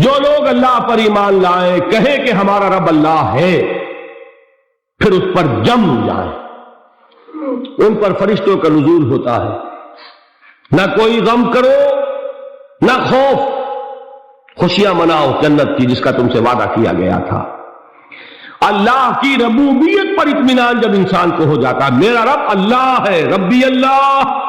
جو لوگ اللہ پر ایمان لائیں، کہیں کہ ہمارا رب اللہ ہے، پھر اس پر جم جائیں، ان پر فرشتوں کا نزول ہوتا ہے، نہ کوئی غم کرو نہ خوف، خوشیاں مناؤ جنت کی جس کا تم سے وعدہ کیا گیا تھا۔ اللہ کی ربوبیت پر اطمینان جب انسان کو ہو جاتا ہے، میرا رب اللہ ہے، ربی اللہ،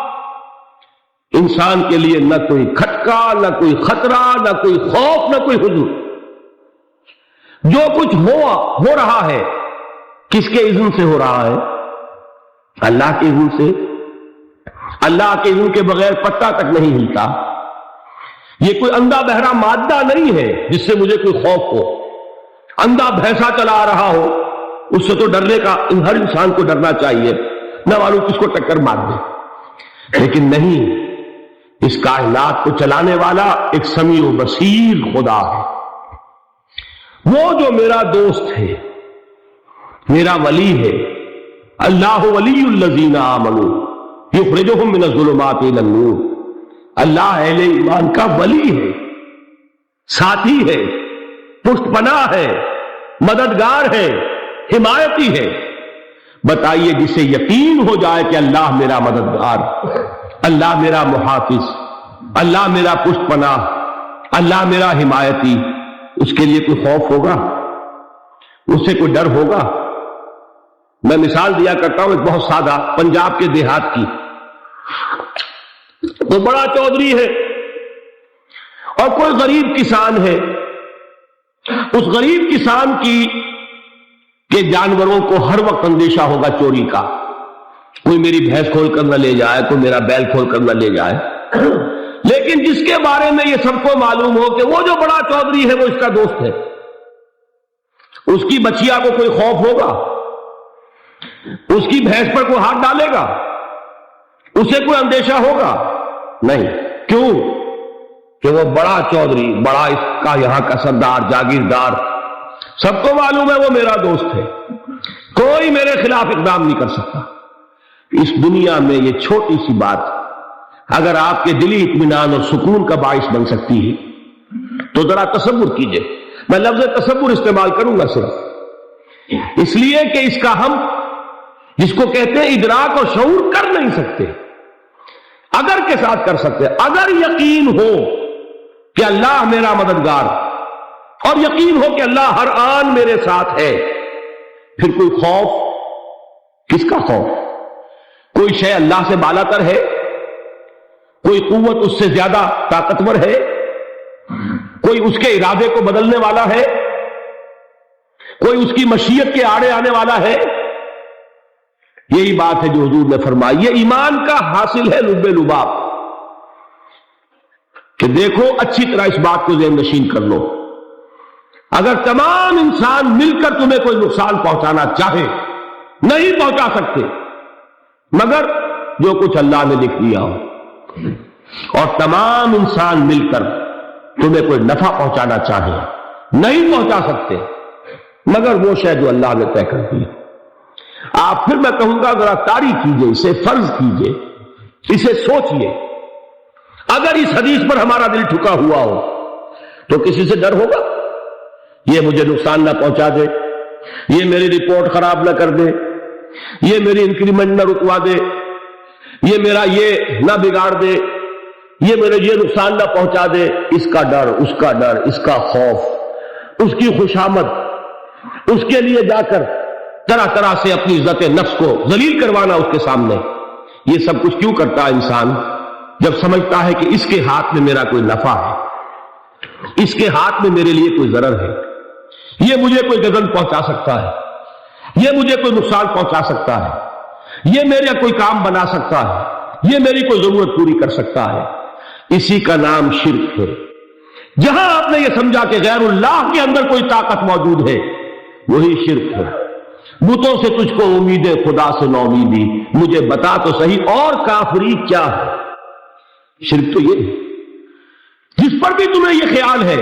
انسان کے لیے نہ کوئی کھٹکا، نہ کوئی خطرہ، نہ کوئی خوف، نہ کوئی حزن۔ جو کچھ ہو رہا ہے کس کے اذن سے ہو رہا ہے؟ اللہ کے اذن سے۔ اللہ کے اذن کے بغیر پتا تک نہیں ہلتا۔ یہ کوئی اندھا بہرا مادہ نہیں ہے جس سے مجھے کوئی خوف ہو۔ اندھا بھینسا چلا آ رہا ہو اس سے تو ڈرنے کا ہر انسان کو ڈرنا چاہیے، نہ معلوم کس کو ٹکر مار دے، لیکن نہیں، اس کائنات کو چلانے والا ایک سمیع و بصیر خدا ہے۔ وہ جو میرا دوست ہے، میرا ولی ہے، اللہ ولی الذین آمنوا یخرجہم من الظلمات الی النور، اللہ اہل ایمان کا ولی ہے، ساتھی ہے، پشت پناہ ہے، مددگار ہے، حمایتی ہے۔ بتائیے جسے یقین ہو جائے کہ اللہ میرا مددگار، اللہ میرا محافظ، اللہ میرا پشت پناہ، اللہ میرا حمایتی، اس کے لیے کوئی خوف ہوگا؟ اس سے کوئی ڈر ہوگا؟ میں مثال دیا کرتا ہوں ایک بہت سادہ، پنجاب کے دیہات کی۔ وہ بڑا چودھری ہے اور کوئی غریب کسان ہے، اس غریب کسان کے جانوروں کو ہر وقت اندیشہ ہوگا چوری کا، کوئی میری بھینس کھول کر نہ لے جائے، کوئی میرا بیل کھول کر نہ لے جائے۔ لیکن جس کے بارے میں یہ سب کو معلوم ہو کہ وہ جو بڑا چودھری ہے وہ اس کا دوست ہے، اس کی بچیا کو کوئی خوف ہوگا؟ اس کی بھینس پر کوئی ہاتھ ڈالے گا؟ اسے کوئی اندیشہ ہوگا؟ نہیں۔ کیوں؟ کہ وہ بڑا چودھری، بڑا اس کا یہاں کا سردار، جاگیردار، سب کو معلوم ہے وہ میرا دوست ہے، کوئی میرے خلاف اقدام نہیں کر سکتا۔ اس دنیا میں یہ چھوٹی سی بات اگر آپ کے دلی اطمینان اور سکون کا باعث بن سکتی ہے تو ذرا تصور کیجئے۔ میں لفظ تصور استعمال کروں گا صرف اس لیے کہ اس کا ہم جس کو کہتے ہیں ادراک اور شعور کر نہیں سکتے، اگر کے ساتھ کر سکتے۔ اگر یقین ہو کہ اللہ میرا مددگار اور یقین ہو کہ اللہ ہر آن میرے ساتھ ہے، پھر کوئی خوف، کس کا خوف؟ کوئی شے اللہ سے بالا تر ہے؟ کوئی قوت اس سے زیادہ طاقتور ہے؟ کوئی اس کے ارادے کو بدلنے والا ہے؟ کوئی اس کی مشیت کے آڑے آنے والا ہے؟ یہی بات ہے جو حضور نے فرمائی، یہ ایمان کا حاصل ہے لب لباب، کہ دیکھو اچھی طرح اس بات کو ذہن نشین کر لو، اگر تمام انسان مل کر تمہیں کوئی نقصان پہنچانا چاہے نہیں پہنچا سکتے، مگر جو کچھ اللہ نے لکھ دیا ہو، اور تمام انسان مل کر تمہیں کوئی نفع پہنچانا چاہے نہیں پہنچا سکتے، مگر وہ شے جو اللہ نے طے کر دی۔ آپ پھر میں کہوں گا ذرا طاری کیجئے، اسے فرض کیجئے، اسے سوچئے، اگر اس حدیث پر ہمارا دل ٹھکا ہوا ہو تو کسی سے ڈر ہوگا؟ یہ مجھے نقصان نہ پہنچا دے، یہ میری رپورٹ خراب نہ کر دے، یہ میری انکریمنٹ نہ رکوا دے، یہ میرا یہ نہ بگاڑ دے، یہ میرے یہ نقصان نہ پہنچا دے، اس کا ڈر، اس کا ڈر، اس کا خوف، اس کی خوشامد، اس کے لیے جا کر طرح طرح سے اپنی عزت نفس کو ذلیل کروانا اس کے سامنے۔ یہ سب کچھ کیوں کرتا ہے انسان؟ جب سمجھتا ہے کہ اس کے ہاتھ میں میرا کوئی نفع ہے، اس کے ہاتھ میں میرے لیے کوئی ضرر ہے، یہ مجھے کوئی غضب پہنچا سکتا ہے، یہ مجھے کوئی نقصان پہنچا سکتا ہے، یہ میرا کوئی کام بنا سکتا ہے، یہ میری کوئی ضرورت پوری کر سکتا ہے، اسی کا نام شرک ہے۔ جہاں آپ نے یہ سمجھا کہ غیر اللہ کے اندر کوئی طاقت موجود ہے، وہی شرک ہے۔ بتوں سے تجھ کو امید ہے، خدا سے نو امیدی، مجھے بتا تو صحیح اور کافری کیا ہے؟ شرک تو یہ ہے جس پر بھی تمہیں یہ خیال ہے،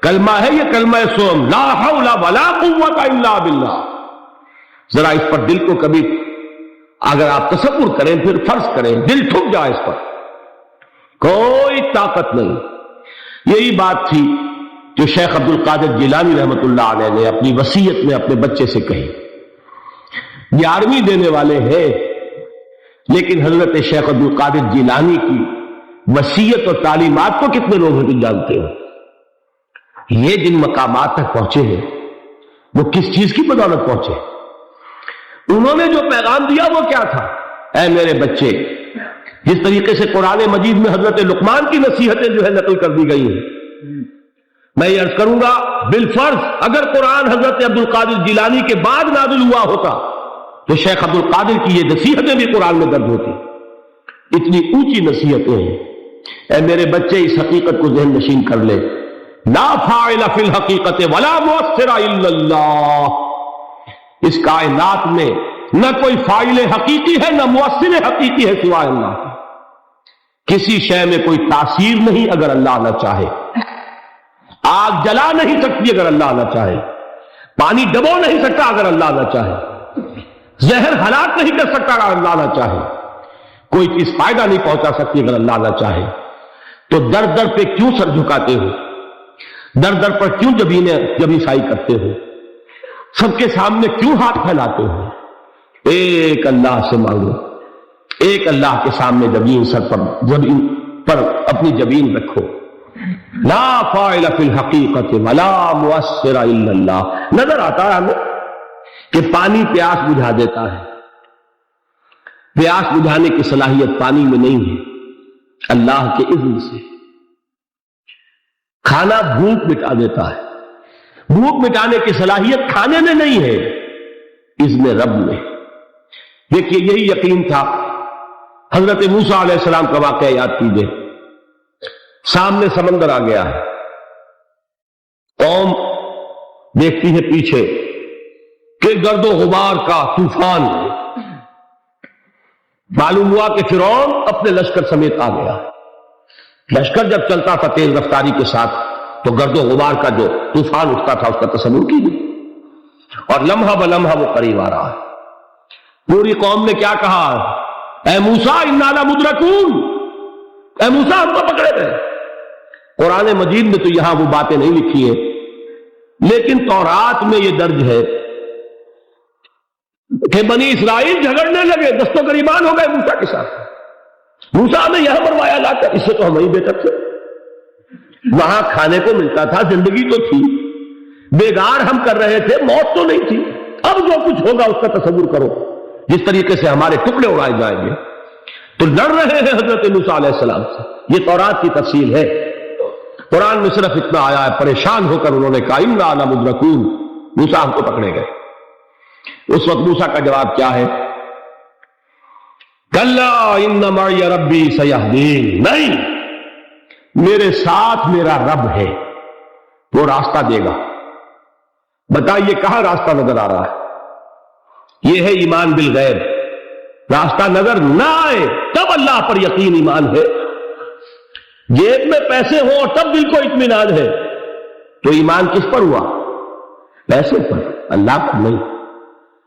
کلمہ ہے یہ کلمہ سوم، لا حول ولا قوت الا باللہ، ذرا اس پر دل کو کبھی اگر آپ تصور کریں، پھر فرض کریں، دل ٹھک جائے، اس پر کوئی طاقت نہیں۔ یہی بات تھی جو شیخ عبد القادر جیلانی رحمۃ اللہ علیہ نے اپنی وصیت میں اپنے بچے سے کہی. 11ویں دینے والے ہیں، لیکن حضرت شیخ عبد القادر جیلانی کی وصیت اور تعلیمات کو کتنے لوگ ہیں تم جانتے ہو؟ یہ جن مقامات تک پہنچے ہیں وہ کس چیز کی بدولت پہنچے؟ انہوں نے جو پیغام دیا وہ کیا تھا؟ اے میرے بچے، جس طریقے سے قرآن مجید میں حضرت لقمان کی نصیحتیں جو ہے نقل کر دی گئی ہیں، میں یہ عرض کروں گا بالفرض اگر قرآن حضرت عبد القادر جیلانی کے بعد نازل ہوا ہوتا تو شیخ عبد القادر کی یہ نصیحتیں بھی قرآن میں درج ہوتی. اتنی اونچی نصیحتیں ہیں. اے میرے بچے، اس حقیقت کو ذہن نشین کر لے، لا فاعل فی الحقیقت ولا مؤثر الا اللہ. اس کائنات میں نہ کوئی فاعل حقیقی ہے نہ مؤثر حقیقی ہے سوائے اللہ کے. کسی شے میں کوئی تاثیر نہیں اگر اللہ نہ چاہے. آگ جلا نہیں سکتی اگر اللہ نہ چاہے. پانی ڈبو نہیں سکتا اگر اللہ نہ چاہے. زہر ہلاک نہیں کر سکتا اگر اللہ نہ چاہے. کوئی چیز فائدہ نہیں پہنچا سکتی اگر اللہ نہ چاہے. تو در در پہ کیوں سر جھکاتے ہو؟ در در پر کیوں جبیں سائی کرتے ہو؟ سب کے سامنے کیوں ہاتھ پھیلاتے ہو؟ ایک اللہ سے مانگو، ایک اللہ کے سامنے زمین پر اپنی جبین رکھو. لا فاعل فی الحقیقت ولا مؤثر الا اللہ. نظر آتا ہے ہمیں کہ پانی پیاس بجھا دیتا ہے. پیاس بجھانے کی صلاحیت پانی میں نہیں ہے، اللہ کے اذن سے. کھانا بھوک مٹا دیتا ہے، بھوک مٹانے کی صلاحیت کھانے میں نہیں ہے، اذن رب میں. دیکھیے یہی یقین تھا. حضرت موسیٰ علیہ السلام کا واقعہ یاد کیجئے. سامنے سمندر آ گیا ہے، قوم دیکھتی ہے پیچھے کہ گرد و غبار کا طوفان. معلوم ہوا کہ فرعون اپنے لشکر سمیت آ گیا. لشکر جب چلتا تھا تیز رفتاری کے ساتھ تو گرد و غبار کا جو طوفان اٹھتا تھا اس کا تصور کیجیے. اور لمحہ بلمحہ وہ قریب آ رہا ہے. پوری قوم نے کیا کہا؟ اے موسیٰ انا لمدرکون، اے موسیٰ ہم کو پکڑے گئے. قرآن مجید میں تو یہاں وہ باتیں نہیں لکھی ہیں، لیکن تورات میں یہ درج ہے کہ بنی اسرائیل جھگڑنے لگے، دست و گریبان ہو گئے موسیٰ کے ساتھ. موسیٰ نے یہاں مروایا لا کر، اس سے تو ہم ہی بہتر تھے. وہاں کھانے کو ملتا تھا، زندگی تو تھی، بیگار ہم کر رہے تھے، موت تو نہیں تھی. اب جو کچھ ہوگا اس کا تصور کرو، جس طریقے سے ہمارے ٹکڑے اڑائے جائیں گے. تو لڑ رہے ہیں حضرت موسیٰ علیہ السلام سے. یہ تورات کی تفصیل ہے. قرآن میں صرف اتنا آیا ہے، پریشان ہو کر انہوں نے کہا انا لمدرکون، موسیٰ ہم کو پکڑے گئے. اس وقت موسیٰ کا جواب کیا ہے؟ کلا ان معی ربی سیہدین. نہیں، میرے ساتھ میرا رب ہے، وہ راستہ دے گا. بتائیے کہاں راستہ نظر آ رہا ہے؟ یہ ہے ایمان بالغیب. راستہ نظر نہ آئے تب اللہ پر یقین ایمان ہے. جیب میں پیسے ہوں اور تب دل کو اطمینان ہے تو ایمان کس پر ہوا؟ پیسے پر، اللہ پر نہیں.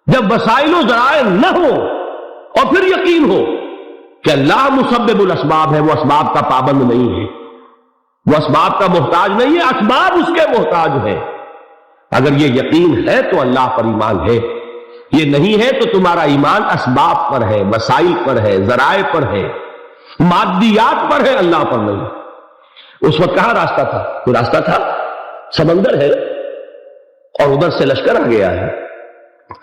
جب وسائل و ذرائع نہ ہو اور پھر یقین ہو کہ اللہ مسبب الاسباب ہے، وہ اسباب کا پابند نہیں ہے، وہ اسباب کا محتاج نہیں ہے، اسباب اس کے محتاج ہے. اگر یہ یقین ہے تو اللہ پر ایمان ہے. یہ نہیں ہے تو تمہارا ایمان اسباب پر ہے، وسائل پر ہے، ذرائع پر ہے، مادیات پر ہے، اللہ پر نہیں. اس وقت کہاں راستہ تھا؟ کوئی راستہ تھا؟ سمندر ہے اور ادھر سے لشکر آ گیا ہے.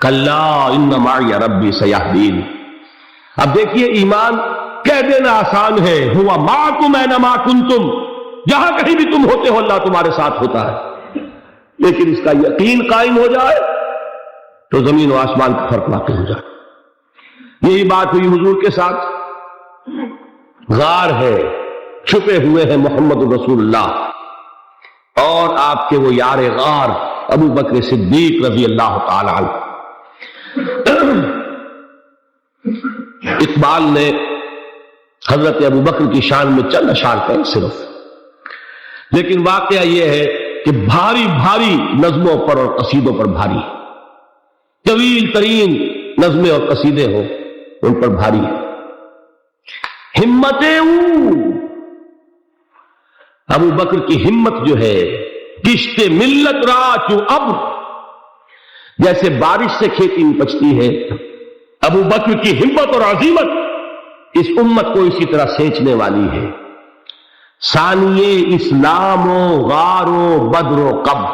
کلا ان معی ربی سیہدین. اب دیکھیے ایمان کہہ دینا آسان ہے، ہوا معکم اینما کنتم، جہاں کہیں بھی تم ہوتے ہو اللہ تمہارے ساتھ ہوتا ہے. لیکن اس کا یقین قائم ہو جائے تو زمین و آسمان کا فرق واقع ہو جائے. یہی بات ہوئی حضور کے ساتھ. غار ہے، چھپے ہوئے ہیں محمد رسول اللہ اور آپ کے وہ یار غار ابو بکر صدیق رضی اللہ تعالی عنہ. اقبال نے حضرت ابو بکر کی شان میں چند اشعار کہیں صرف، لیکن واقعہ یہ ہے کہ بھاری بھاری نظموں پر اور قصیدوں پر بھاری، طویل ترین نظمیں اور قصیدے ہوں ان پر بھاری ہے. ہمتیں ابو بکر کی ہمت جو ہے کشت ملت را چو ابر، جیسے بارش سے کھیتی اپجتی ہے، ابو بکر کی ہمت اور عزیمت اس امت کو اسی طرح سینچنے والی ہے۔ ثانیے اسلام و غار و بدر و قبر،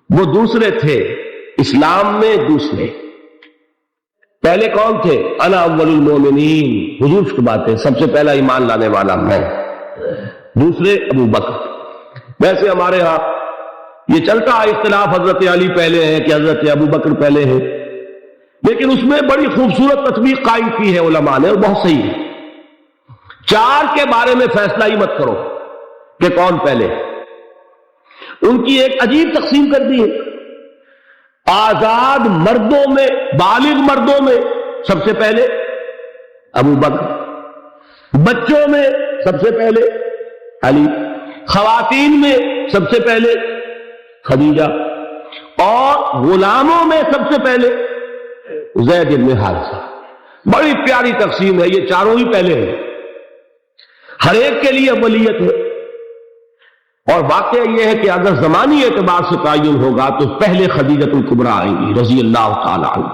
وہ دوسرے تھے اسلام میں، دوسرے پہلے کون تھے؟ انا اول المومنین، حضور کی بات ہے، سب سے پہلا ایمان لانے والا میں، دوسرے ابو بکر۔ ویسے ہمارے ہاں یہ چلتا ہے اختلاف، حضرت علی پہلے ہے کہ حضرت ابو بکر پہلے ہے، لیکن اس میں بڑی خوبصورت تطبیق قائم کی ہے علماء نے، اور بہت صحیح ہے۔ چار کے بارے میں فیصلہ ہی مت کرو کہ کون پہلے، ان کی ایک عجیب تقسیم کر دی ہے۔ آزاد مردوں میں، بالغ مردوں میں سب سے پہلے ابو بکر، بچوں میں سب سے پہلے علی، خواتین میں سب سے پہلے خدیجہ، اور غلاموں میں سب سے پہلے زید بن حارثہ۔ بڑی پیاری تقسیم ہے، یہ چاروں ہی پہلے ہیں، ہر ایک کے لیے اولیت ہے۔ اور واقعہ یہ ہے کہ اگر زمانی اعتبار سے تعین ہوگا تو پہلے خدیجۃ الکبریٰ آئیں گی رضی اللہ تعالی عنہ،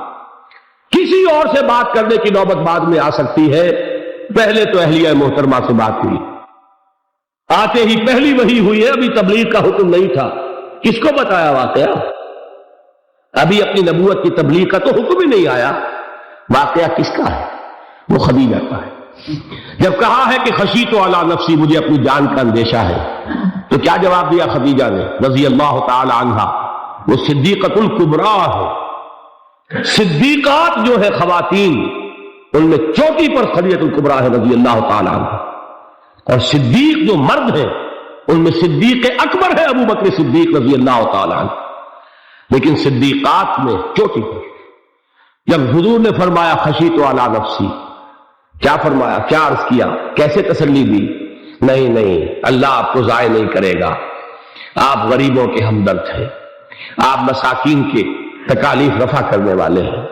کسی اور سے بات کرنے کی نوبت بعد میں آ سکتی ہے، پہلے تو اہلیہ محترمہ سے بات ہوئی، آتے ہی پہلی وحی ہوئی ہے، ابھی تبلیغ کا حکم نہیں تھا۔ کس کو بتایا واقعہ؟ ابھی اپنی نبوت کی تبلیغ کا تو حکم ہی نہیں آیا، واقعہ کس کا ہے؟ وہ خدیجہ کا ہے۔ جب کہا ہے کہ خشیت علی نفسی، مجھے اپنی جان کا اندیشہ ہے، تو کیا جواب دیا خدیجہ نے رضی اللہ تعالی عنہا؟ وہ صدیقۃ الکبریٰ ہے، صدیقات جو ہے خواتین ان میں چوٹی پر خدیجۃ الکبریٰ ہے رضی اللہ تعالی عنہا، اور صدیق جو مرد ہیں ان میں صدیق اکبر ہے ابو بکر صدیق رضی اللہ تعالی عنہ، لیکن صدیقات میں چوٹی پر۔ جب حضور نے فرمایا خشیت علی نفسی، کیا فرمایا، کیا عرض کیا، کیسے تسلی دی؟ نہیں، اللہ آپ کو ضائع نہیں کرے گا، آپ غریبوں کے ہمدرد ہیں، آپ مساکین کے تکالیف رفع کرنے والے ہیں،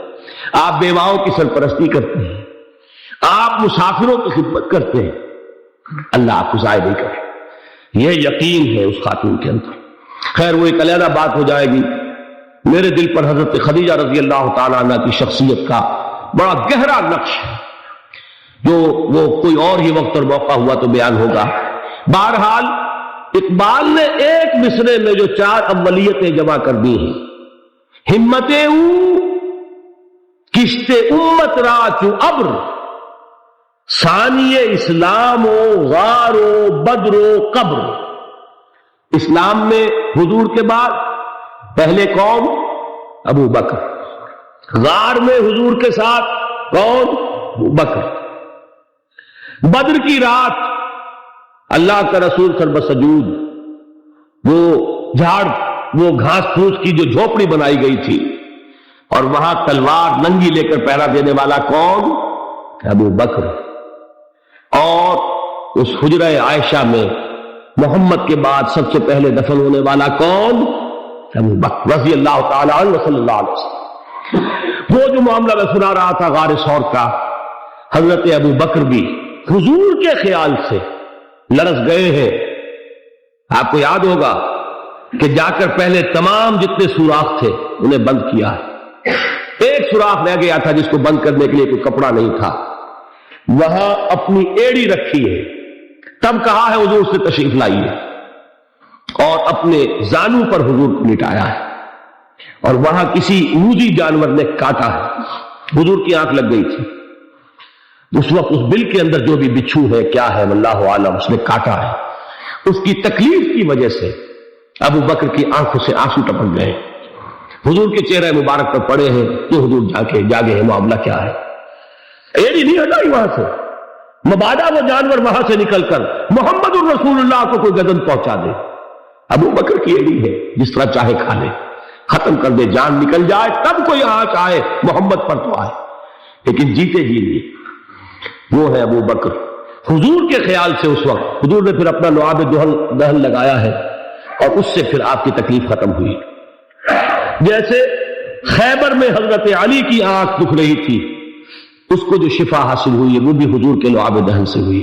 آپ بیواؤں کی سرپرستی کرتے ہیں، آپ مسافروں کی خدمت کرتے ہیں، اللہ آپ کو ضائع نہیں کرے، یہ یقین ہے اس خاتون کے اندر۔ خیر وہ ایک علیحدہ بات ہو جائے گی۔ میرے دل پر حضرت خدیجہ رضی اللہ تعالی عنہ کی شخصیت کا بڑا گہرا نقش ہے، جو وہ کوئی اور ہی وقت اور موقع ہوا تو بیان ہوگا۔ بہرحال اقبال نے ایک مصرے میں جو چار اولیتیں جمع کر دی ہیں، ہمت او کشت امت را چو ابر، ثانی اسلام و غار و بدر و قبر۔ اسلام میں حضور کے بعد پہلے کون؟ ابو بکر۔ غار میں حضور کے ساتھ کون؟ ابو بکر۔ بدر کی رات اللہ کا رسول سربسجود، وہ گھاس پھوس کی جو جھوپڑی بنائی گئی تھی، اور وہاں تلوار ننگی لے کر پہرا دینے والا کون؟ ابو بکر۔ اور اس حجرہ عائشہ میں محمد کے بعد سب سے پہلے دفن ہونے والا کون؟ ابو بکر رضی اللہ تعالی عنہ صلی اللہ علیہ وسلم۔ وہ جو معاملہ میں سنا رہا تھا غار ثور کا، حضرت ابو بکر بھی حضور کے خیال سے لرز گئے ہیں۔ آپ کو یاد ہوگا کہ جا کر پہلے تمام جتنے سوراخ تھے انہیں بند کیا ہے، ایک سوراخ رہ گیا تھا جس کو بند کرنے کے لیے کوئی کپڑا نہیں تھا، وہاں اپنی ایڑی رکھی ہے، تب کہا ہے حضور سے تشریف لائیے، اور اپنے زانو پر حضور کو لٹایا ہے، اور وہاں کسی موذی جانور نے کاٹا ہے، حضور کی آنکھ لگ گئی تھی اس وقت، اس بل کے اندر جو بھی بچھو ہے کیا ہے واللہ عالم، اس نے کاٹا ہے، اس کی تکلیف کی وجہ سے ابو بکر کی آنکھوں سے آنسو ٹپک گئے، حضور کے چہرے مبارک پر پڑے ہیں کہ حضور جاگے ہیں، معاملہ کیا ہے؟ ایڑی نہیں ہٹائی وہاں سے، مبادا وہ جانور وہاں سے نکل کر محمد الرسول اللہ کو کوئی گدن پہنچا دے، ابو بکر کی ایڑی ہے، جس طرح چاہے کھا لے، ختم کر دے، جان نکل جائے تب کوئی آنچ آئے، محمد پر تو آئے، لیکن جیتے جی نہیں۔ وہ ہے ابو بکر حضور کے خیال سے۔ اس وقت حضور نے پھر اپنا لعاب دہن لگایا ہے، اور اس سے پھر آپ کی تکلیف ختم ہوئی۔ جیسے خیبر میں حضرت علی کی آنکھ دکھ رہی تھی، اس کو جو شفا حاصل ہوئی ہے وہ بھی حضور کے لعاب دہن سے ہوئی۔